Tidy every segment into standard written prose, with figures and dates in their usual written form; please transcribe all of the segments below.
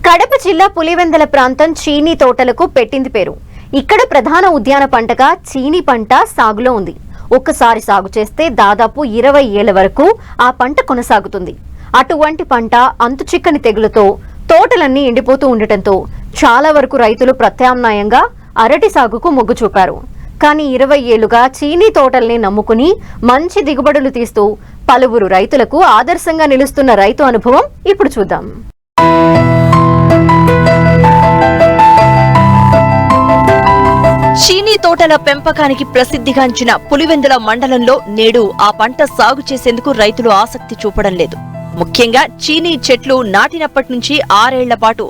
కడప జిల్లా పులివెందుల ప్రాంతం చీనీ తోటలకు పెట్టింది పేరు. ఇక్కడ ప్రధాన ఉద్యాన పంటగా చీనీ పంట సాగులో ఉంది. ఒక్కసారి సాగు చేస్తే దాదాపు 20 ఏళ్ల వరకు ఆ పంట కొనసాగుతుంది. అటువంటి పంట అంతుచిక్కని తెగులతో తోటలన్నీ ఎండిపోతూ ఉండటంతో చాలా వరకు రైతులు ప్రత్యామ్నాయంగా అరటి సాగుకు మొగ్గు చూపారు. కానీ 20 ఏళ్లుగా చీనీ తోటల్ని నమ్ముకుని మంచి దిగుబడులు తీస్తూ పలువురు రైతులకు ఆదర్శంగా నిలుస్తున్న రైతు అనుభవం ఇప్పుడు చూద్దాం. చీనీ తోటల పెంపకానికి ప్రసిద్ధిగాంచిన పులివెందుల మండలంలో నేడు ఆ పంట సాగు చేసేందుకు రైతులు ఆసక్తి చూపడం లేదు. ముఖ్యంగా చీనీ చెట్లు నాటినప్పటి నుంచి 6 ఏళ్ల పాటు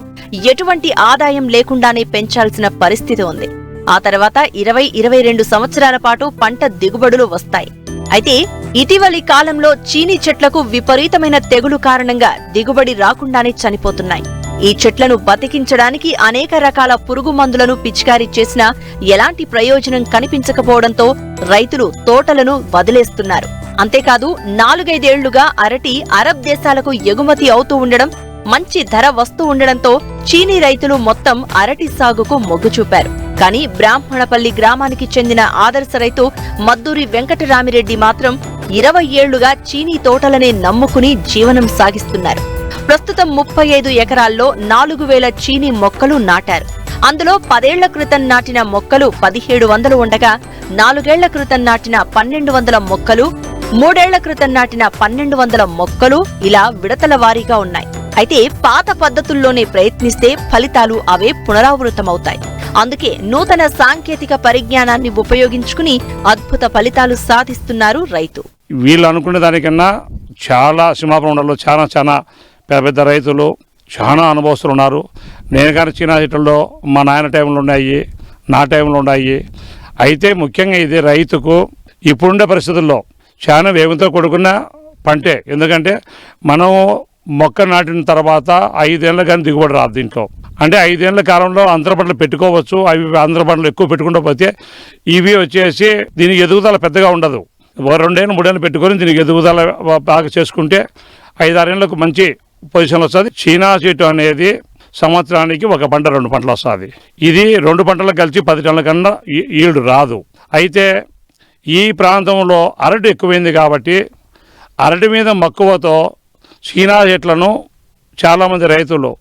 ఎటువంటి ఆదాయం లేకుండానే పెంచాల్సిన పరిస్థితి ఉంది. ఆ తర్వాత 20-22 సంవత్సరాల పాటు పంట దిగుబడులు వస్తాయి. అయితే ఇటీవలి కాలంలో చీనీ చెట్లకు విపరీతమైన తెగులు కారణంగా దిగుబడి రాకుండానే చనిపోతున్నాయి. ఈ చెట్లను బతికించడానికి అనేక రకాల పురుగు మందులను పిచికారీ చేసినా ఎలాంటి ప్రయోజనం కనిపించకపోవడంతో రైతులు తోటలను వదిలేస్తున్నారు. అంతేకాదు 4-5 ఏళ్లుగా అరటి అరబ్ దేశాలకు ఎగుమతి అవుతూ ఉండడం, మంచి ధర వస్తూ ఉండడంతో చీనీ రైతులు మొత్తం అరటి సాగుకు మొగ్గు చూపారు. కానీ బ్రాహ్మణపల్లి గ్రామానికి చెందిన ఆదర్శ రైతు మద్దూరి వెంకటరామిరెడ్డి మాత్రం 20 ఏళ్లుగా చీనీ తోటలనే నమ్ముకుని జీవనం సాగిస్తున్నారు. ప్రస్తుతం 35 ఎకరాల్లో 4000 చీనీ మొక్కలు నాటారు. అందులో 10 ఏళ్ల క్రితం నాటిన మొక్కలు 1700 ఉండగా 4 ఏళ్ల క్రితం నాటిన 1200 మొక్కలు, 3 ఏళ్ల క్రితం నాటిన 1200 మొక్కలు ఇలా విడతల వారీగా ఉన్నాయి. అయితే పాత పద్ధతుల్లోనే ప్రయత్నిస్తే ఫలితాలు అవే పునరావృతమవుతాయి. అందుకే నూతన సాంకేతిక పరిజ్ఞానాన్ని ఉపయోగించుకుని అద్భుత ఫలితాలు సాధిస్తున్నారు రైతు. వీళ్ళు అనుకునే దానికన్నా చాలా సింహాపురంలో చాలా పెద్ద రైతులు, చాలా అనుభవస్తులు ఉన్నారు. నేను కానీ చీనా చెట్లలో మా నాయన టైంలో ఉన్నాయి, నా టైంలో ఉన్నాయి. అయితే ముఖ్యంగా ఇది రైతుకు ఇప్పుడుండే పరిస్థితుల్లో చాలా వేగంతో కూడుకున్న పంటే. ఎందుకంటే మనం మొక్క నాటిన తర్వాత 5 ఏళ్ళ కానీ దిగుబడి రాదు దీంట్లో. అంటే 5 ఏళ్ల కాలంలో అంతర పంటలు పెట్టుకోవచ్చు. అవి అంతర పంటలు ఎక్కువ పెట్టుకుంటూ పోతే ఇవి వచ్చేసి దీనికి ఎదుగుదల పెద్దగా ఉండదు. 2 ఏళ్ళు 3 ఏళ్ళు పెట్టుకొని దీనికి ఎదుగుదల బాగా చేసుకుంటే 5-6 ఏళ్లకు మంచి పొజిషన్ వస్తుంది. చీనా చెట్టు అనేది సంవత్సరానికి 1 పంట 2 పంటలు వస్తుంది. ఇది 2 పంటలకు కలిసి 10 టన్నుల కన్నా ఈల్డ్ రాదు. అయితే ఈ ప్రాంతంలో అరటి ఎక్కువైంది కాబట్టి అరటి మీద మక్కువతో చీనా చెట్లను చాలామంది రైతులు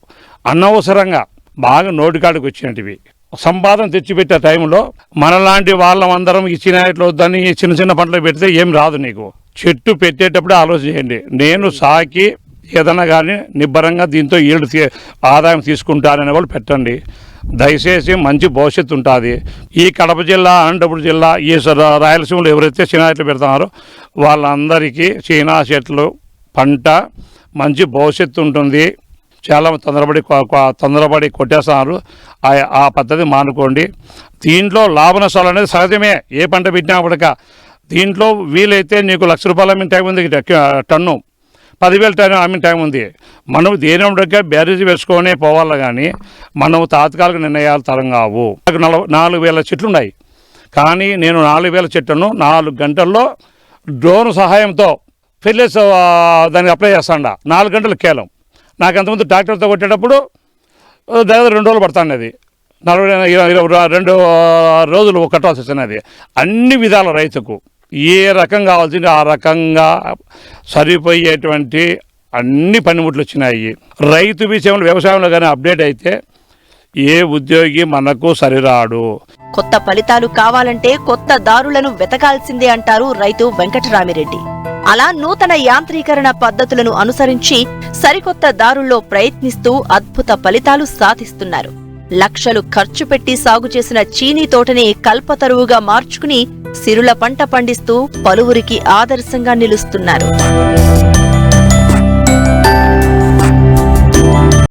అనవసరంగా బాగా నోటికాడికి వచ్చినవి సంపాదన తెచ్చిపెట్టే టైంలో మనలాంటి వాళ్ళమందరం ఈ చీనా చెట్లు వద్దని చిన్న పంటలు పెడితే ఏం రాదు. నీకు చెట్టు పెట్టేటప్పుడే ఆలోచన చేయండి. నేను సాకి ఏదన్నా కానీ నిబ్బరంగా దీంతో ఈల్డ్ ఆదాయం తీసుకుంటారనే వాళ్ళు పెట్టండి. దయచేసి మంచి భవిష్యత్తు ఉంటుంది. ఈ కడప జిల్లా, అనంతపురం జిల్లా, ఈ రాయలసీమలో ఎవరైతే చీనా చెట్లు పెడుతున్నారో వాళ్ళందరికీ చీనా చెట్లు పంట మంచి భవిష్యత్తు ఉంటుంది. చాలా తొందరపడి కొట్టేస్తున్నారు. ఆ పద్ధతి మానుకోండి. దీంట్లో లాభ నష్టాలు అనేది సహజమే. ఏ పంట పెట్టినప్పటిక దీంట్లో వీలైతే నీకు ₹1,00,000 అమ్మిన టైం ఉంది, టన్ను 10,000 టన్ను అమ్మిన టైం ఉంది. మనం దేనిగా బ్యారేజ్ వేసుకొని పోవాలి. కానీ మనం తాత్కాలిక నిర్ణయాలు తరం కావు. నాకు 4,000 చెట్లు ఉన్నాయి. కానీ నేను 4,000 చెట్లను 4 గంటల్లో డ్రోన్ సహాయంతో ఫెర్టిలైజర్స్ దానికి అప్లై చేస్తాండా. 4 గంటలు కేవలం. నాకు అంతకుముందు ట్రాక్టర్తో కొట్టేటప్పుడు దగ్గర 2 రోజులు పడుతుంది. అది 22 రోజులు కట్టాల్సి వచ్చినది. అన్ని విధాల రైతుకు ఏ రకం కావాల్సింది ఆ రకంగా సరిపోయేటువంటి అన్ని పనిముట్లు వచ్చినాయి. రైతు విషయంలో వ్యవసాయంలో కానీ అప్డేట్ అయితే ఏ ఉద్యోగి మనకు సరిరాడు. కొత్త ఫలితాలు కావాలంటే కొత్త దారులను వెతకాల్సిందే అంటారు రైతు వెంకటరామిరెడ్డి. అలా నూతన యాంత్రీకరణ పద్ధతులను అనుసరించి సరికొత్త దారుల్లో ప్రయత్నిస్తూ అద్భుత ఫలితాలు సాధిస్తున్నారు. లక్షలు ఖర్చు పెట్టి సాగు చేసిన చీనీ తోటని కల్పతరువుగా మార్చుకుని సిరుల పంట పండిస్తూ పలువురికి ఆదర్శంగా నిలుస్తున్నారు.